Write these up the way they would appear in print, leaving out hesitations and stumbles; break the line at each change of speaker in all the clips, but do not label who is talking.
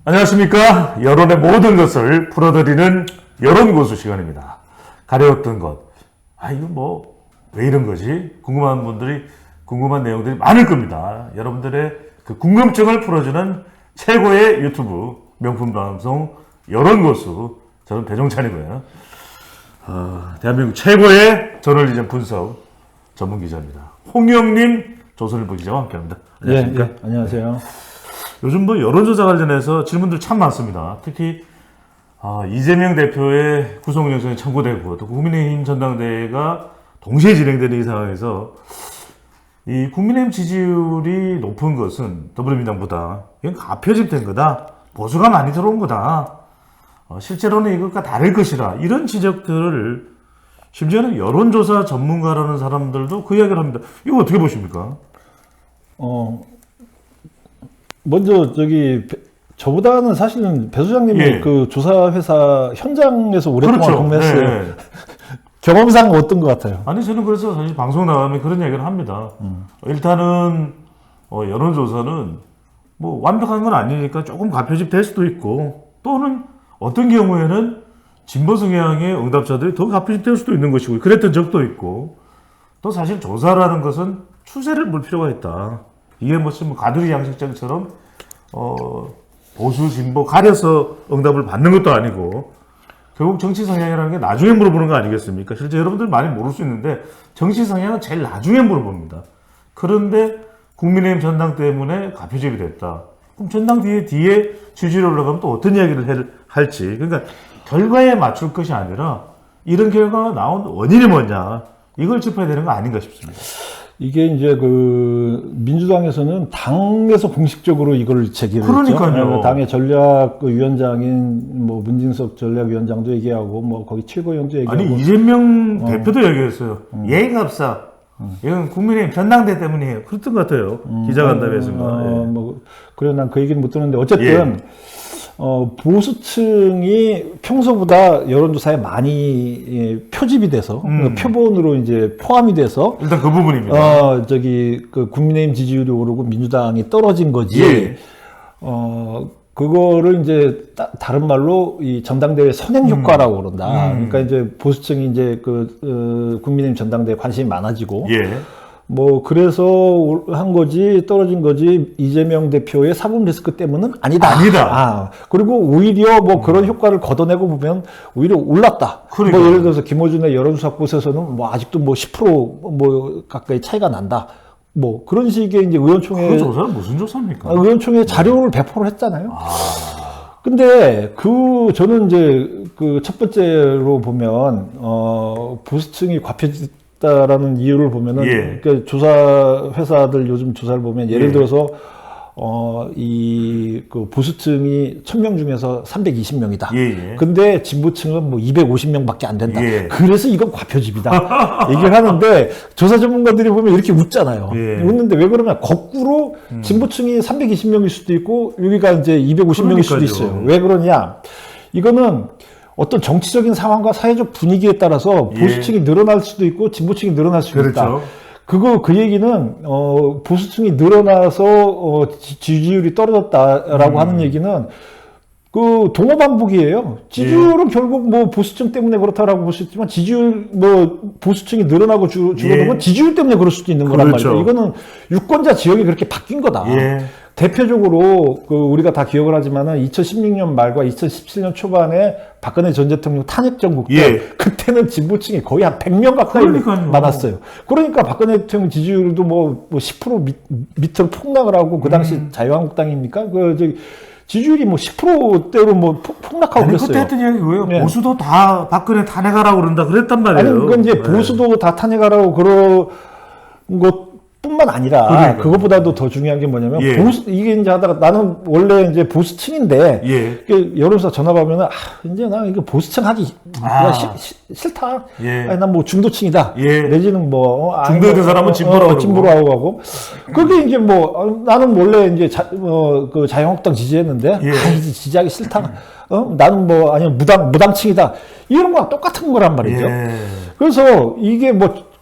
안녕하십니까. 여론의 모든 것을 풀어드리는 여론고수 시간입니다. 가려웠던 것. 이거 왜 이런 거지? 궁금한 분들이, 궁금한 내용들이 많을 겁니다. 여러분들의 그 궁금증을 풀어주는 최고의 유튜브 명품 방송 여론고수. 저는 배종찬이고요. 대한민국 최고의 저널리즘 분석 전문 기자입니다. 홍영림 조선일보 기자와 함께 합니다. 안녕하십니까?
예, 안녕하세요.
요즘 여론조사 관련해서 질문들 참 많습니다. 특히 이재명 대표의 구속영장이 청구되고 또 국민의힘 전당대회가 동시에 진행되는 이 상황에서 이 국민의힘 지지율이 높은 것은 더불어민주당보다 이건 가표집된 거다. 보수가 많이 들어온 거다. 실제로는 이것과 다를 것이라 이런 지적들을 심지어는 여론조사 전문가라는 사람들도 그 이야기를 합니다. 이거 어떻게 보십니까?
먼저 저보다는 사실은 배 소장님이 그 조사 회사 현장에서 오랫동안 근무했어요. 네. 경험상 어떤 것 같아요?
아니 저는 그래서 사실 방송 나가면 그런 얘기를 합니다. 일단은 여론조사는 완벽한 건 아니니까 조금 가표집 될 수도 있고 또는 어떤 경우에는 진보 성향의 응답자들이 더 가표집 될 수도 있는 것이고 그랬던 적도 있고 또 사실 조사라는 것은 추세를 볼 필요가 있다. 이게 무슨 가두리 양식장처럼 보수 진보 가려서 응답을 받는 것도 아니고 결국 정치 성향이라는 게 나중에 물어보는 거 아니겠습니까? 실제 여러분들 많이 모를 수 있는데 정치 성향은 제일 나중에 물어봅니다. 그런데 국민의힘 전당 때문에 가표집이 됐다. 그럼 전당 뒤에 지지율이 올라가면 또 어떤 이야기를 할지. 그러니까 결과에 맞출 것이 아니라 이런 결과가 나온 원인이 뭐냐. 이걸 짚어야 되는 거 아닌가 싶습니다.
이게 이제 민주당에서는 당에서 공식적으로 이걸 제기를
그러니까요.
했죠. 당의 전략위원장인 문진석 전략위원장도 얘기하고 거기 최고위원도 얘기하고.
아니 이재명 대표도 얘기했어요. 예의가 없어. 이건 국민의힘 전당대 때문이에요. 그랬던 것 같아요. 기자간담회에서인가.
그래 난 그 얘기는 못 듣는데 어쨌든 보수층이 평소보다 여론조사에 많이 표집이 돼서 표본으로 이제 포함이 돼서
일단 그 부분입니다.
국민의힘 지지율이 오르고 민주당이 떨어진 거지. 그거를 이제 다른 말로 이 전당대회 선행 효과라고 그런다. 그러니까 이제 보수층이 이제 국민의힘 전당대회에 관심이 많아지고. 그래서 한 거지, 떨어진 거지, 이재명 대표의 사법 리스크 때문은 아니다. 그리고 오히려 그런 효과를 걷어내고 보면 오히려 올랐다. 예를 들어서 김어준의 여론조사 곳에서는 아직도 10% 가까이 차이가 난다. 그런 식의 이제 의원총회.
그 조사는 무슨 조사입니까?
의원총회 자료를 배포를 했잖아요. 근데 저는 이제 첫 번째로 보면, 보수층이 라는 이유를 보면은, 그러니까 조사 회사들 요즘 조사를 보면, 예를 들어서, 보수층이 1000명 중에서 320명이다. 근데 진보층은 250명밖에 안 된다. 그래서 이건 과표집이다. 얘기를 하는데, 조사 전문가들이 보면 이렇게 웃잖아요. 웃는데 왜 그러냐. 거꾸로 진보층이 320명일 수도 있고, 여기가 이제 250명일 수도 있어요. 왜 그러냐. 이거는 어떤 정치적인 상황과 사회적 분위기에 따라서 보수층이 늘어날 수도 있고 진보층이 늘어날 수도 있다. 그 얘기는 보수층이 늘어나서 지지율이 떨어졌다라고 하는 얘기는 동어반복이에요. 지지율은 결국 보수층 때문에 그렇다라고 볼 수 있지만 지지율 보수층이 늘어나고 줄어든 건 지지율 때문에 그럴 수도 있는 거란 말이에요. 이거는 유권자 지역이 그렇게 바뀐 거다. 대표적으로 우리가 다 기억을 하지만은 2016년 말과 2017년 초반에 박근혜 전 대통령 탄핵 정국 때 그때는 진보층이 거의 한 100명 가까이 많았어요. 그러니까 박근혜 대통령 지지율도 10% 밑으로 폭락을 하고 그 당시 자유한국당입니까? 지지율이 10%대로 폭락하고 그랬어요.
그때 했던 이야기 왜요? 보수도 다 박근혜 탄핵하라고 그런다 그랬단 말이에요.
아니, 그건 이제 보수도 다 탄핵하라고 그런 것 뿐만 아니라 그것보다도 더 중요한 게 뭐냐면 이게 이제 하다가 나는 원래 이제 보수층인데 여론조사 전화 받으면은 이제 나 이거 보수층 하기 싫다. 아니 난 중도층이다. 내지는
중도에 든 사람은
진보로 하고 가고. 그게 이제 나는 원래 이제 자유한국당 지지했는데 이제 지지하기 싫다. 나는 아니면 무당층이다. 이런 거랑 똑같은 거란 말이죠. 그래서 이게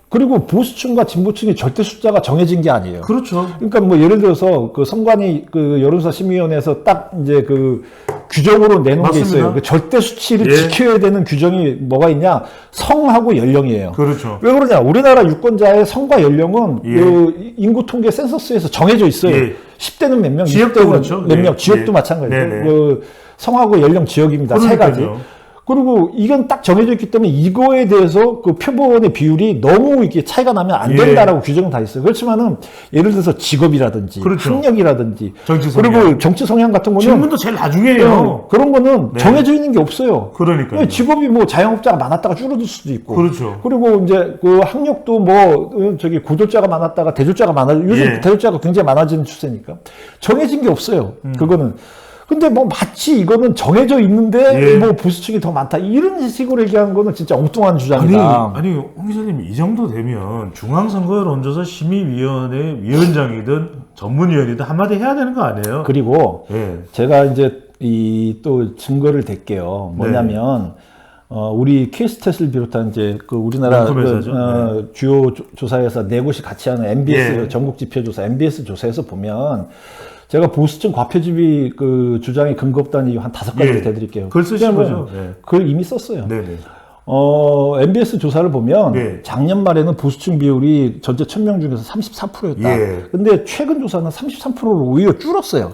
그리고 보수층과 진보층의 절대 숫자가 정해진 게 아니에요.
그렇죠.
그러니까 뭐 예를 들어서 그 선관위 그 여론조사 심의위원회에서 딱 이제 그 규정으로 내놓은
맞습니다.
게 있어요. 그 절대 수치를
예.
지켜야 되는 규정이 뭐가 있냐? 성하고 연령이에요.
그렇죠.
왜 그러냐? 우리나라 유권자의 성과 연령은
예.
그 인구 통계 센서스에서 정해져 있어요.
예.
10대는 몇 명,
지역도
20대는
그렇죠.
몇 명,
예.
지역도
예.
마찬가지고
네네.
그 성하고 연령 지역입니다. 세 가지.
그러니까요.
그리고 이건 딱 정해져 있기 때문에 이거에 대해서 그 표본의 비율이 너무 이렇게 차이가 나면 안 된다라고 규정은 다 있어요. 그렇지만은 예를 들어서 직업이라든지
그렇죠.
학력이라든지
정치 성향.
그리고 정치 성향 같은 거는
질문도 제일 나중에요.
그런 거는
네.
정해져 있는 게 없어요.
그러니까요.
직업이 뭐 자영업자가 많았다가 줄어들 수도 있고.
그렇죠.
그리고 이제 그 학력도 뭐 저기 고졸자가 많았다가 대졸자가 요즘
예.
대졸자가 굉장히 많아지는 추세니까 정해진 게 없어요. 그거는. 근데 뭐 마치 이거는 정해져 있는데
예.
뭐 보수층이 더 많다 이런 식으로 얘기하는 거는 진짜 엉뚱한 주장이다.
아니 홍 기자님 이 정도 되면 중앙선거여론조사 심의위원회 위원장이든 전문위원이든 한마디 해야 되는 거 아니에요?
그리고
예.
제가 이제 이 또 증거를 댈게요. 뭐냐면 우리 케이스탯을 비롯한 이제 그 우리나라
그,
주요 조사회사 네 곳이 같이 하는 MBS
예.
전국 지표 조사 MBS 조사에서 보면 제가 보수층 과표집이 그 주장이 근거 없다는 이유 한 5가지
예.
대드릴게요.
글 쓰신 거죠? 예.
글 이미 썼어요.
네네.
MBS 조사를 보면
네.
작년 말에는 보수층 비율이 전체 1000명 중에서 34%였다.
예.
근데 최근 조사는 33%로 오히려 줄었어요.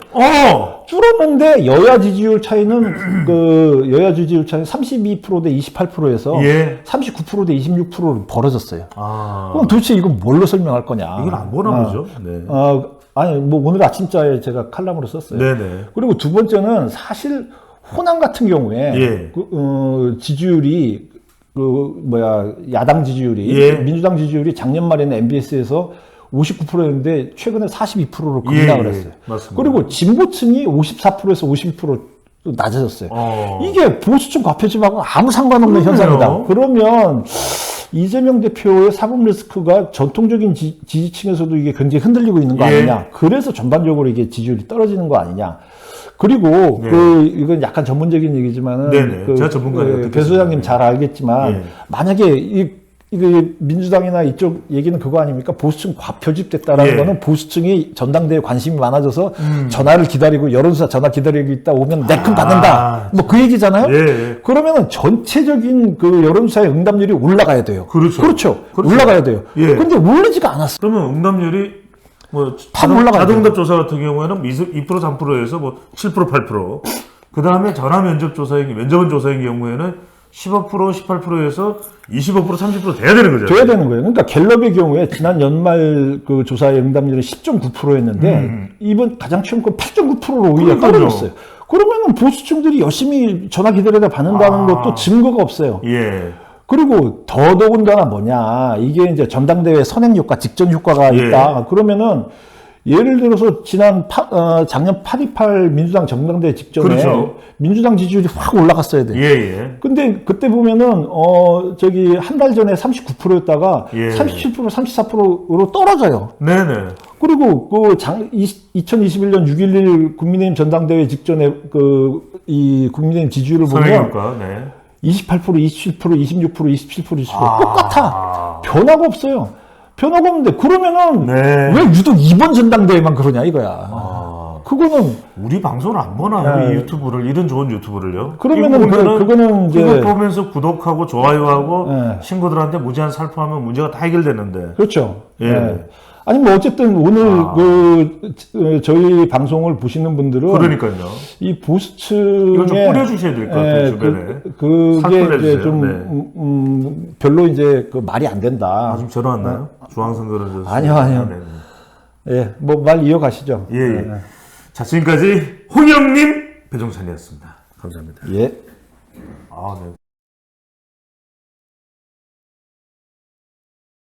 줄었는데 여야 지지율 차이는 그 여야 지지율 차이는 32%대 28%에서
예.
39%대 26%로 벌어졌어요.
아.
그럼 도대체 이건 뭘로 설명할 거냐?
이걸 안 보나 보죠. 네.
아니 뭐 오늘 아침자에 제가 칼럼으로 썼어요.
네네.
그리고 두 번째는 사실 호남 같은 경우에
예.
지지율이 야당 지지율이
예.
민주당 지지율이 작년 말에는 MBS에서 59%였는데 최근에 42%로 급락을
예.
했어요.
맞습니다.
그리고 진보층이 54%에서 52% 낮아졌어요. 이게 보수층 과표집하고 아무 상관없는
그러네요.
현상이다. 그러면 이재명 대표의 사법 리스크가 전통적인 지지층에서도 이게 굉장히 흔들리고 있는 거
예.
아니냐. 그래서 전반적으로 이게 지지율이 떨어지는 거 아니냐. 그리고
네.
이건 약간 전문적인 얘기지만은
네네. 제가 전문가예요.
배 소장님 잘 알겠지만
예.
만약에 이거 민주당이나 이쪽 얘기는 그거 아닙니까? 보수층 과표집됐다라는
예.
거는 보수층이 전당대회에 관심이 많아져서 전화를 기다리고 여론조사 전화 기다리고 있다 오면 내큼 받는다. 뭐 그 얘기잖아요.
예.
그러면은 전체적인 그 여론조사의 응답률이 올라가야 돼요.
그렇죠.
올라가야 돼요.
예.
근데 오르지가 않았어.
그러면 응답률이 뭐
올라가죠.
자동답 조사 같은 경우에는 2% 3%에서 뭐 7% 8%. 그 다음에 전화 면접원 조사인 경우에는 15% 18%에서 25% 30% 돼야 되는 거죠.
돼야 되는 거예요. 그러니까 갤럽의 경우에 지난 연말 그 조사의 응답률이 10.9%였는데 이번 가장 최근 건 8.9%로 오히려
그러니까요.
떨어졌어요. 그러면은 보수층들이 열심히 전화 기다려다 받는다는 것도 증거가 없어요.
예.
그리고 더더군다나 뭐냐, 이게 이제 전당대회 선행 효과, 직전 효과가
예.
있다. 그러면은 예를 들어서 작년 8.28 민주당 정당대회 직전에
그렇죠.
민주당 지지율이 확 올라갔어야 돼요.
예.
근데 그때 보면은 한 달 전에 39%였다가
예.
37% 34%로 떨어져요.
네네.
그리고 2021년 6.11 국민의힘 전당대회 직전에 이 국민의힘 지지율을 보면
선행효과. 네.
28%, 27%, 26%, 27%, 20% 똑같아. 변화가 없어요. 변화가 없는데 그러면은
네.
왜 유독 이번 전당대회만 그러냐 이거야. 그거는
우리 방송을 안 보나요?
네.
이 유튜브를, 이런 좋은 유튜브를요?
그러면은 그거는 이제
그거 보면서 구독하고 좋아요하고
네.
친구들한테 무제한 살포하면 문제가 다 해결되는데.
그렇죠.
예.
네. 아니 뭐 어쨌든 오늘 저희 방송을 보시는 분들은
그러니까요.
이 보수층에
이건 좀 뿌려주셔야 될 것 같아요, 주변에.
그게
살풀
이제
내주세요.
좀 별로 이제 말이 안 된다.
지금 전화 왔나요? 중앙선거를
아니요. 예, 뭐 말 이어가시죠.
예. 자, 지금까지 홍영님, 배종찬이었습니다. 감사합니다.
예.
아, 네.